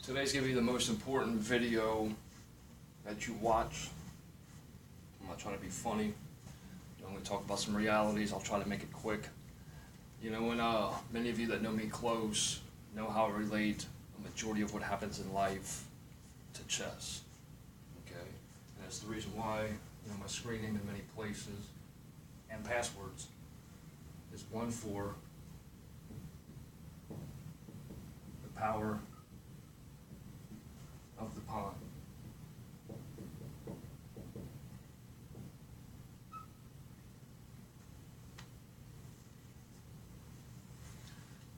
Today's going to be the most important video that you watch. I'm not trying to be funny. I'm going to talk about some realities. I'll try to make it quick. You know, and many of you that know me close know how I relate a majority of what happens in life to chess. Okay? And that's the reason why, my screen name in many places and passwords is 1-4 the power of the pawn.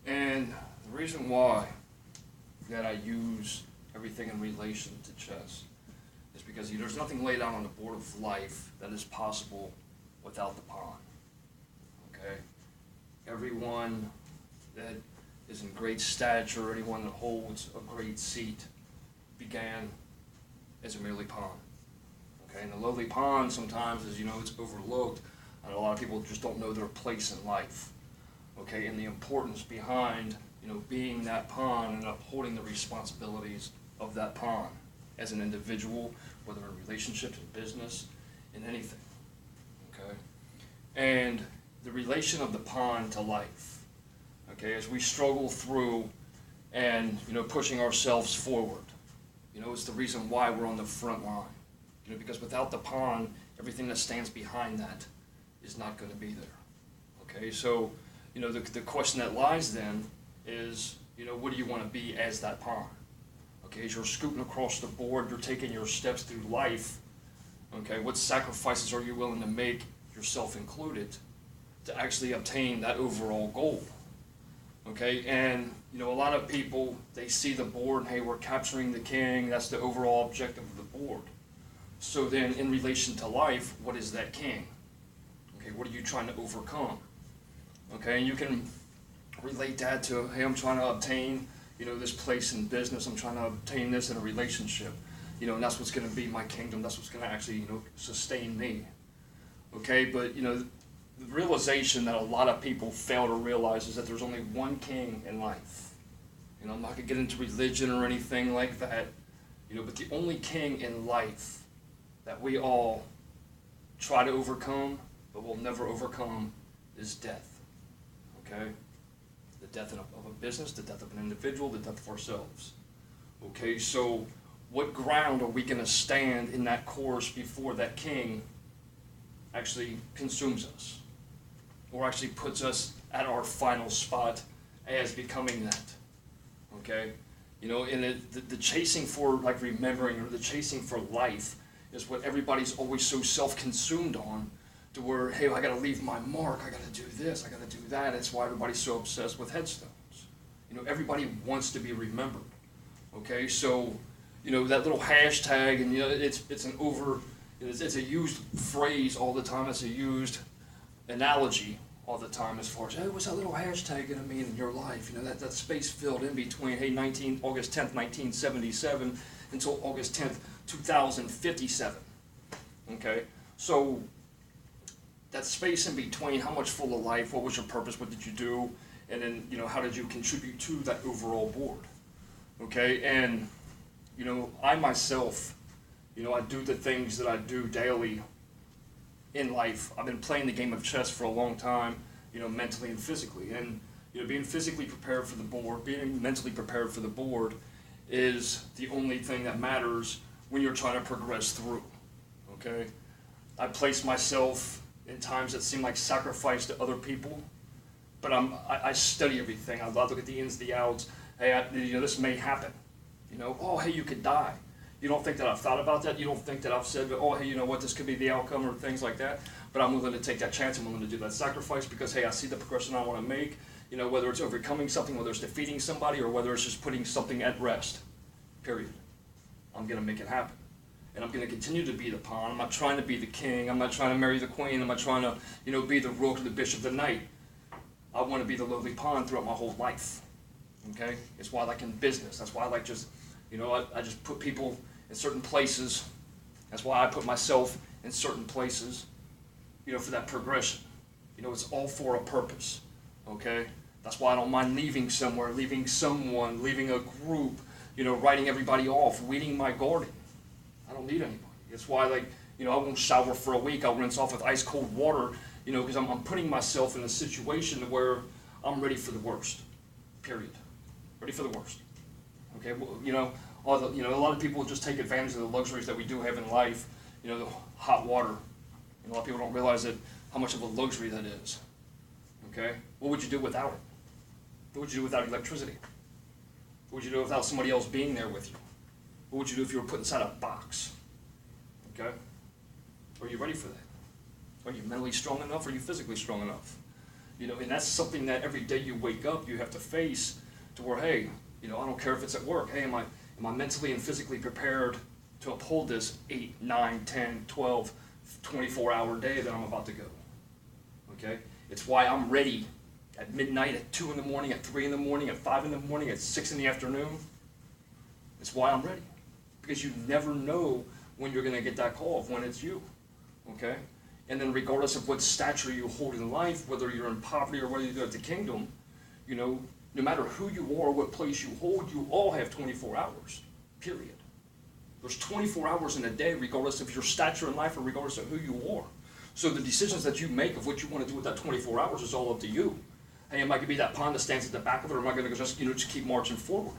And the reason why that I use everything in relation to chess is because there's nothing laid out on the board of life that is possible without the pawn. Okay? Everyone that is in great stature, anyone that holds a great seat, began as a merely pawn. Okay, and the lowly pawn sometimes is, it's overlooked, and a lot of people just don't know their place in life. Okay, and the importance behind, being that pawn and upholding the responsibilities of that pawn as an individual, whether in relationships, in business, in anything. Okay, and the relation of the pawn to life. Okay, as we struggle through and, pushing ourselves forward. It's the reason why we're on the front line. Because without the pawn, everything that stands behind that is not going to be there. Okay, so, the question that lies then is, what do you want to be as that pawn? Okay, as you're scooting across the board, you're taking your steps through life. Okay, what sacrifices are you willing to make, yourself included, to actually obtain that overall goal? Okay, and a lot of people, they see the board and, hey, we're capturing the king, that's the overall objective of the board. So then in relation to life, what is that king? Okay, what are you trying to overcome? Okay, and you can relate that to, hey, I'm trying to obtain, this place in business, I'm trying to obtain this in a relationship. And that's what's going to be my kingdom, that's what's going to actually, sustain me. Okay, but, the realization that a lot of people fail to realize is that there's only one king in life. I'm not going to get into religion or anything like that, but the only king in life that we all try to overcome, but will never overcome, is death. Okay? The death of a business, the death of an individual, the death of ourselves. Okay, so what ground are we going to stand in that course before that king actually consumes us? Or actually puts us at our final spot as becoming that, okay? And the chasing for, remembering, or the chasing for life is what everybody's always so self-consumed on, to where, hey, I gotta leave my mark, I gotta do this, I gotta do that. That's why everybody's so obsessed with headstones. Everybody wants to be remembered, okay? So, that little hashtag, and, it's a used phrase all the time, it's a used analogy all the time as far as, hey, what's that little hashtag going to mean in your life? That space filled in between, hey, August 10th, 1977 until August 10th, 2057. Okay? So that space in between, how much full of life, what was your purpose, what did you do, and then, how did you contribute to that overall board? Okay? And, I myself, I do the things that I do daily in life. I've been playing the game of chess for a long time, mentally and physically. And, being physically prepared for the board, being mentally prepared for the board is the only thing that matters when you're trying to progress through, okay? I place myself in times that seem like sacrifice to other people, but I study everything. I look at the ins, the outs. Hey, this may happen. Oh, hey, you could die. You don't think that I've thought about that? You don't think that I've said, oh, hey, this could be the outcome or things like that? But I'm willing to take that chance. I'm willing to do that sacrifice because, hey, I see the progression I want to make, whether it's overcoming something, whether it's defeating somebody, or whether it's just putting something at rest, period. I'm going to make it happen. And I'm going to continue to be the pawn. I'm not trying to be the king. I'm not trying to marry the queen. I'm not trying to, be the rook or the bishop, the knight. I want to be the lowly pawn throughout my whole life. Okay? It's why I like in business. That's why I like just, I just put people in certain places. That's why I put myself in certain places, for that progression. It's all for a purpose, okay? That's why I don't mind leaving somewhere, leaving someone, leaving a group, writing everybody off, weeding my garden. I don't need anybody. That's why, like, I won't shower for a week. I'll rinse off with ice cold water, because I'm putting myself in a situation where I'm ready for the worst. Period. Ready for the worst. Okay. Well, a lot of people just take advantage of the luxuries that we do have in life. The hot water. A lot of people don't realize how much of a luxury that is. Okay. What would you do without it? What would you do without electricity? What would you do without somebody else being there with you? What would you do if you were put inside a box? Okay? Are you ready for that? Are you mentally strong enough? Are you physically strong enough? And that's something that every day you wake up, you have to face to where, hey, I don't care if it's at work. Hey, am I mentally and physically prepared to uphold this 8, 9, 10, 12, 24-hour day that I'm about to go? Okay? It's why I'm ready at midnight, at 2 in the morning, at 3 in the morning, at 5 in the morning, at 6 in the afternoon. It's why I'm ready. Because you never know when you're going to get that call of when it's you. Okay? And then regardless of what stature you hold in life, whether you're in poverty or whether you're at the kingdom, no matter who you are, what place you hold, you all have 24 hours. Period. There's 24 hours in a day, regardless of your stature in life or regardless of who you are. So the decisions that you make of what you want to do with that 24 hours is all up to you. Hey, am I going to be that pawn that stands at the back of it, or am I going to just keep marching forward?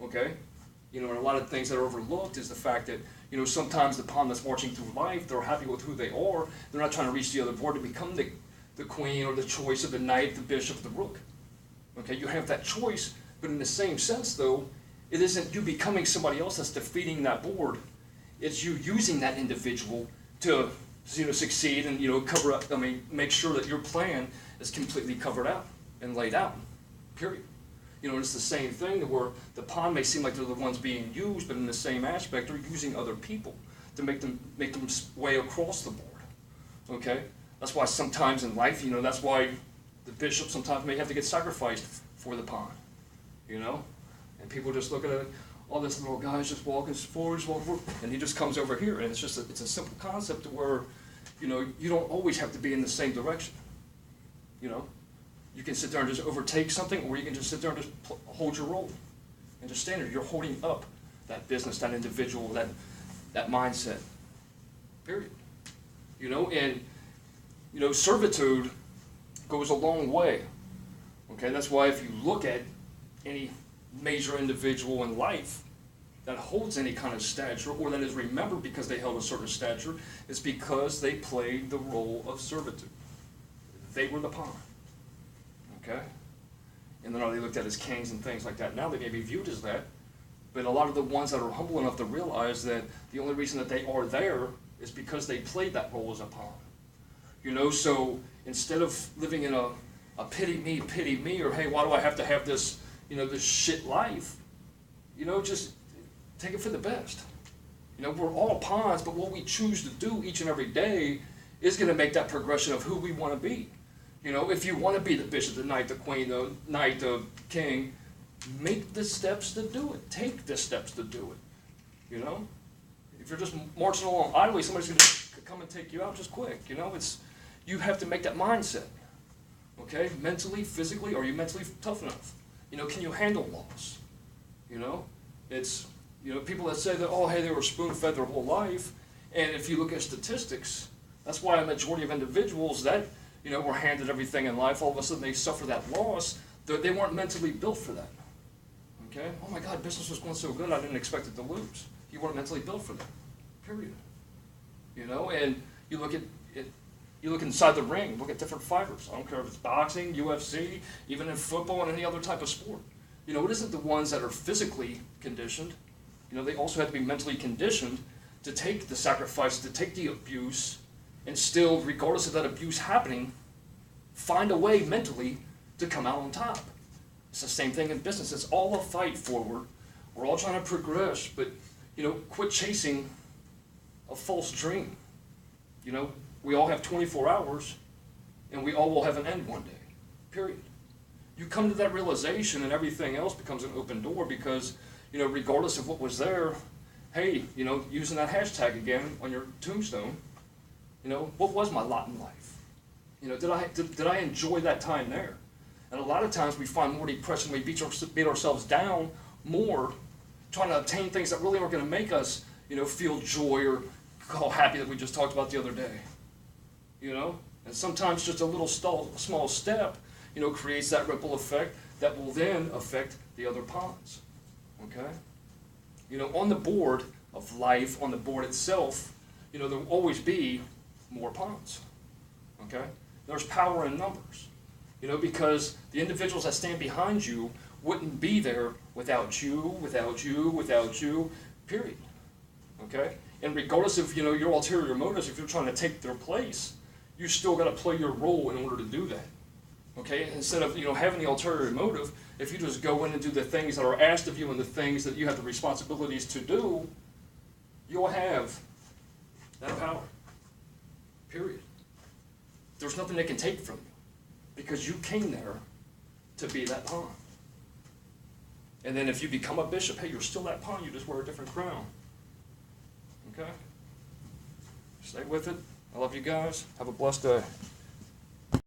Okay? And a lot of things that are overlooked is the fact that, sometimes the pawn that's marching through life, they're happy with who they are. They're not trying to reach the other board to become the queen or the choice of the knight, the bishop, the rook. Okay? You have that choice, but in the same sense, though, it isn't you becoming somebody else that's defeating that board. It's you using that individual to, succeed and, cover up, make sure that your plan is completely covered out and laid out. Period. It's the same thing where the pawn may seem like they're the ones being used, but in the same aspect, they're using other people to make them way across the board. Okay? That's why sometimes in life, that's why the bishop sometimes may have to get sacrificed for the pawn. And people just look at it, oh, this little guy's just walking forward, and he just comes over here, and it's a simple concept where, you don't always have to be in the same direction. You can sit there and just overtake something, or you can just sit there and just hold your role and just stand there. You're holding up that business, that individual, that mindset. Period. And servitude goes a long way. Okay, that's why if you look at any major individual in life that holds any kind of stature, or that is remembered because they held a certain stature, it's because they played the role of servitude. They were the pawn. Okay? And then they looked at as kings and things like that. Now they may be viewed as that, but a lot of the ones that are humble enough to realize that the only reason that they are there is because they played that role as a pawn. So instead of living in a pity me, or hey, why do I have to have this, this shit life? Just take it for the best. We're all pawns, but what we choose to do each and every day is going to make that progression of who we want to be. If you want to be the bishop, the knight, the queen, the knight, the king, make the steps to do it. Take the steps to do it. If you're just marching along idly, somebody's going to come and take you out just quick. You have to make that mindset. Okay? Mentally, physically, are you mentally tough enough? Can you handle loss? It's, people that say that, oh, hey, they were spoon-fed their whole life. And if you look at statistics, that's why a majority of individuals that, were handed everything in life, all of a sudden they suffer that loss. They weren't mentally built for that. Okay? Oh my God, business was going so good, I didn't expect it to lose. You weren't mentally built for that. Period. And you look at it, you look inside the ring, look at different fighters. I don't care if it's boxing, UFC, even in football and any other type of sport. It isn't the ones that are physically conditioned. They also have to be mentally conditioned to take the sacrifice, to take the abuse, and still, regardless of that abuse happening, find a way mentally to come out on top. It's the same thing in business. It's all a fight forward. We're all trying to progress, but, quit chasing a false dream. We all have 24 hours, and we all will have an end one day, period. You come to that realization, and everything else becomes an open door because, regardless of what was there, hey, using that hashtag again on your tombstone, what was my lot in life? Did I enjoy that time there? And a lot of times we find more depression, we beat ourselves down more trying to obtain things that really aren't going to make us, feel joy or call happy that we just talked about the other day. And sometimes just a little small step, creates that ripple effect that will then affect the other ponds. Okay? On the board of life, on the board itself, there will always be more ponds. Okay? There's power in numbers. Because the individuals that stand behind you wouldn't be there without you, period. Okay? And regardless of, your ulterior motives, if you're trying to take their place, you still got to play your role in order to do that. Okay? Instead of, having the ulterior motive, if you just go in and do the things that are asked of you and the things that you have the responsibilities to do, you'll have that power. Period. There's nothing they can take from you because you came there to be that pawn. And then if you become a bishop, hey, you're still that pawn, you just wear a different crown. Okay? Stay with it. I love you guys. Have a blessed day.